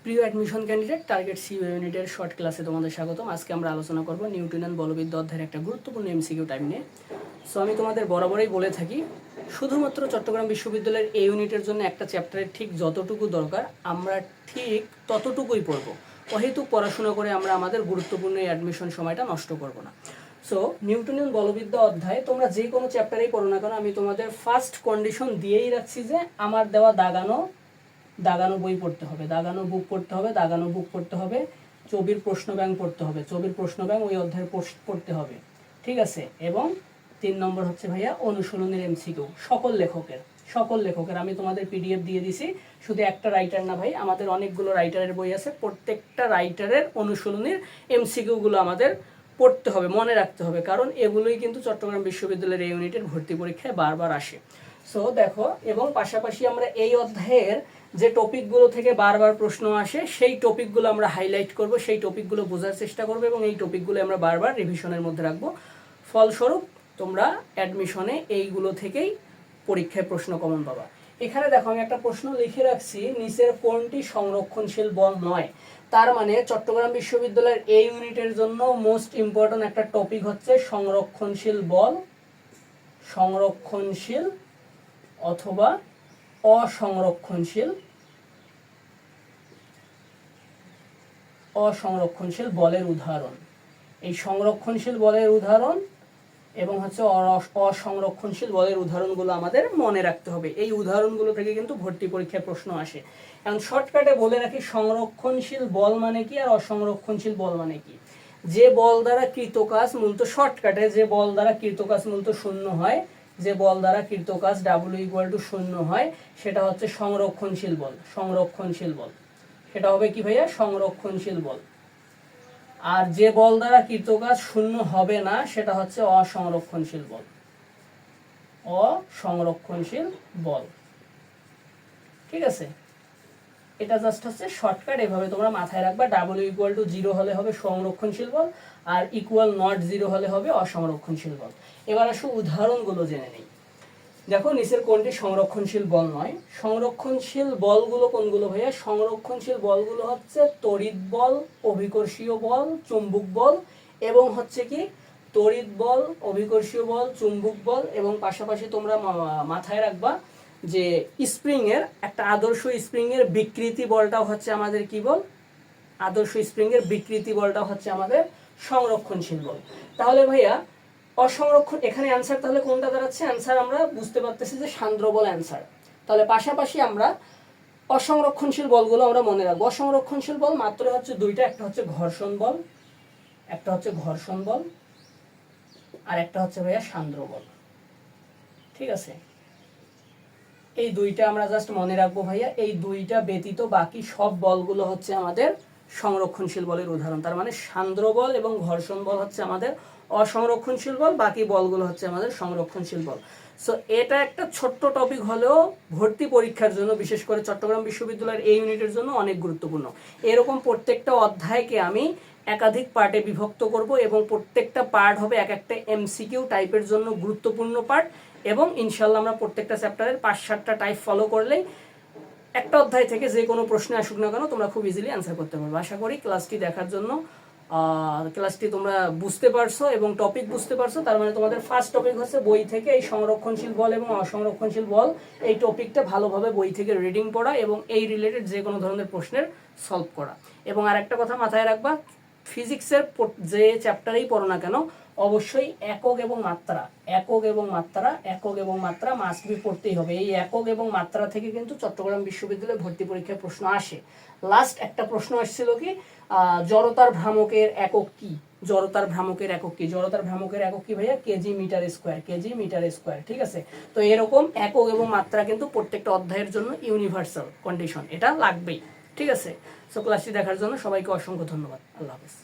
প্রিয় admission candidate, target C ইউনিটের short ক্লাসে তোমাদের স্বাগতম। আজকে আমরা আলোচনা করব নিউটনিয়ান বলবিদ্যা অধ্যায়ের একটা গুরুত্বপূর্ণ এমসিকিউ টাইপ নিয়ে। সো আমি তোমাদের বরাবরই বলে থাকি, শুধুমাত্র চট্টগ্রাম বিশ্ববিদ্যালয়ের এই ইউনিটের জন্য একটা চ্যাপ্টারের ঠিক যতটুকু দরকার আমরা ঠিক ততটুকুই পড়ব। অহেতুক পড়াশোনা করে আমরা আমাদের গুরুত্বপূর্ণ এই অ্যাডমিশন সময়টা নষ্ট করব না। সো নিউটনিয়ান বলবিদ্যা অধ্যায় তোমরা যে কোনো চ্যাপ্টারেই পড়ো না কেন, আমি তোমাদের ফার্স্ট কন্ডিশন দিয়েই রাখছি যে আমার দেওয়া দাগানো বই পড়তে হবে, দাগানো বুক পড়তে হবে, দাগানো বুক পড়তে হবে, ছবির প্রশ্ন ব্যাংক পড়তে হবে, ছবির প্রশ্ন ব্যাংক ওই অধ্যায়ের পড়তে হবে, ঠিক আছে। এবং 3 নম্বর হচ্ছে ভাইয়া অনুশীলনের এমসিকিউ সকল লেখকের আমি তোমাদের পিডিএফ দিয়ে দিছি। শুধু একটা রাইটার না ভাই, আমাদের অনেকগুলো রাইটারের বই আছে, প্রত্যেকটা রাইটারের অনুশীলনের এমসিকিউগুলো আমাদের পড়তে হবে, মনে রাখতে হবে, কারণ এগুলোই কিন্তু চট্টগ্রাম বিশ্ববিদ্যালয়ের এই ইউনিটের ভর্তি পরীক্ষায় বারবার আসে। সো দেখো, এবং পাশাপাশি আমরা এই অধ্যায়ের যে টপিকগুলো থেকে বারবার প্রশ্ন আসে সেই টপিকগুলো আমরা হাইলাইট করব, সেই টপিকগুলো বোঝার চেষ্টা করব এবং এই টপিকগুলো আমরা বারবার রিভিশনের মধ্যে রাখবো। ফলস্বরূপ তোমরা অ্যাডমিশনে এইগুলো থেকেই পরীক্ষায় প্রশ্ন কমন পাবা। এখানে দেখো আমি একটা প্রশ্ন লিখে রাখছি, নিচের কোনটি সংরক্ষণশীল বল নয়। তার মানে চট্টগ্রাম বিশ্ববিদ্যালয়ের এই ইউনিটের জন্য মোস্ট ইম্পর্ট্যান্ট একটা টপিক হচ্ছে সংরক্ষণশীল বল, সংরক্ষণশীল অথবা অসংরক্ষণশীল বলের উদাহরণ। এই সংরক্ষণশীল বলের উদাহরণ এবং হচ্ছে অসংরক্ষণশীল বলের উদাহরণগুলো আমাদের মনে রাখতে হবে। এই উদাহরণগুলো থেকে কিন্তু ভর্তি পরীক্ষায় প্রশ্ন আসে। এখন শর্টকাটে বলে রাখি, সংরক্ষণশীল বল মানে কি আর অসংরক্ষণশীল বল মানে কি। যে বল দ্বারা কৃত কাজ মূলত, শর্টকাটে যে বল দ্বারা কৃত কাজ মূলত শূন্য হয়, যে বল দ্বারা কৃত কাজ W=0 হয়, সেটা হচ্ছে সংরক্ষণশীল বল। সেটা হবে কি ভাইয়া? সংরক্ষণশীল বল। আর যে বল দ্বারা কৃত কাজ শূন্য হবে না সেটা হচ্ছে অসংরক্ষণশীল বল। ঠিক আছে, এটা জাস্ট হচ্ছে শর্টকাট, এভাবে তোমরা মাথায় রাখবা। W=0 হলে হবে সংরক্ষণশীল বল, আর =0 হলে হবে অসংরক্ষণশীল বল। এবার আসো উদাহরণগুলো জেনে নেই। দেখো, নিচের কোনটি সংরক্ষণশীল বল নয়। সংরক্ষণশীল বলগুলো কোনগুলো ভাইয়া? সংরক্ষণশীল বলগুলো হচ্ছে তড়িৎ বল, অভিকর্ষীয় বল, চুম্বক বল, এবং হচ্ছে কি তড়িৎ বল, অভিকর্ষীয় বল, চুম্বক বল, এবং পাশাপাশি তোমরা মাথায় রাখবা যে স্প্রিং এর একটা আদর্শ স্প্রিং এর বিকৃতি বলটাও হচ্ছে আমাদের কি বল? আদর্শ স্প্রিং এর বিকৃতি বলটাও হচ্ছে আমাদের সংরক্ষণশীল বল। তাহলে ভাইয়া অসংরক্ষণ, এখানে অ্যান্সার তাহলে কোনটা দাঁড়াচ্ছে? অ্যান্সার আমরা বুঝতে পারতেছি যে সান্দ্র বল অ্যান্সার। তাহলে পাশাপাশি আমরা অসংরক্ষণশীল বলগুলো আমরা মনে রাখবো। অসংরক্ষণশীল বল মাত্র হচ্ছে দুইটা, একটা হচ্ছে ঘর্ষণ বল, আর একটা হচ্ছে ভাইয়া সান্দ্র বল। ঠিক আছে, এই দুইটা আমরা জাস্ট মনে রাখবো ভাইয়া। এই দুইটা ব্যতীত বাকি সব বলগুলো হচ্ছে আমাদের সংরক্ষণশীল বলের উদাহরণ। তার মানে সান্দ্র বল এবং ঘর্ষণ বল হচ্ছে আমাদের অসংরক্ষণশীল বল, বাকি বলগুলো হচ্ছে আমাদের সংরক্ষণশীল বল। সো এটা একটা ছোট্ট টপিক হলেও ভর্তি পরীক্ষার জন্য, বিশেষ করে চট্টগ্রাম বিশ্ববিদ্যালয়ের এই ইউনিটের জন্য অনেক গুরুত্বপূর্ণ। এরকম প্রত্যেকটা অধ্যায়কে আমি একাধিক পার্টে বিভক্ত করব এবং প্রত্যেকটা পার্ট হবে এক একটা এমসিকিউ টাইপের জন্য গুরুত্বপূর্ণ পার্ট। এবং ইনশাল্লাহ আমরা প্রত্যেকটা চ্যাপ্টারের 5-7টা টাইপ ফলো করলেই একটা অধ্যায় থেকে যে কোনো প্রশ্নে আসুক না কেন তোমরা খুব ইজিলি অ্যান্সার করতে পারবে। আশা করি ক্লাসটি দেখার জন্য ক্লাসটি তোমরা বুঝতে পারছো এবং টপিক বুঝতে পারছো। তার মানে তোমাদের ফার্স্ট টপিক হচ্ছে বই থেকে এই সংরক্ষণশীল বল এবং অসংরক্ষণশীল বল, এই টপিকটা ভালোভাবে বই থেকে রিডিং পড়া এবং এই রিলেটেড যে কোনো ধরনের প্রশ্নের সলভ করা। এবং আরেকটা কথা মাথায় রাখবা, ফিজিক্সের যে চ্যাপ্টারেই পড়ো না কেন অবশ্যই একক এবং মাত্রা মাস্ট বি পড়তেই হবে। এই একক এবং মাত্রা থেকে কিন্তু চট্টগ্রাম বিশ্ববিদ্যালয়ে ভর্তি পরীক্ষায় প্রশ্ন আসে। লাস্ট একটা প্রশ্ন আসছিল কি, জড়তার ভ্রামকের একক কি? জড়তার ভ্রামকের একক কি ভাইয়া? Kg metre square. ঠিক আছে, তো এরকম একক এবং মাত্রা কিন্তু প্রত্যেকটা অধ্যায়ের জন্য ইউনিভার্সাল কন্ডিশন, এটা লাগবেই। ঠিক আছে, সো ক্লাসটি দেখার জন্য সবাইকে অসংখ্য ধন্যবাদ। আল্লাহ হাফেজ।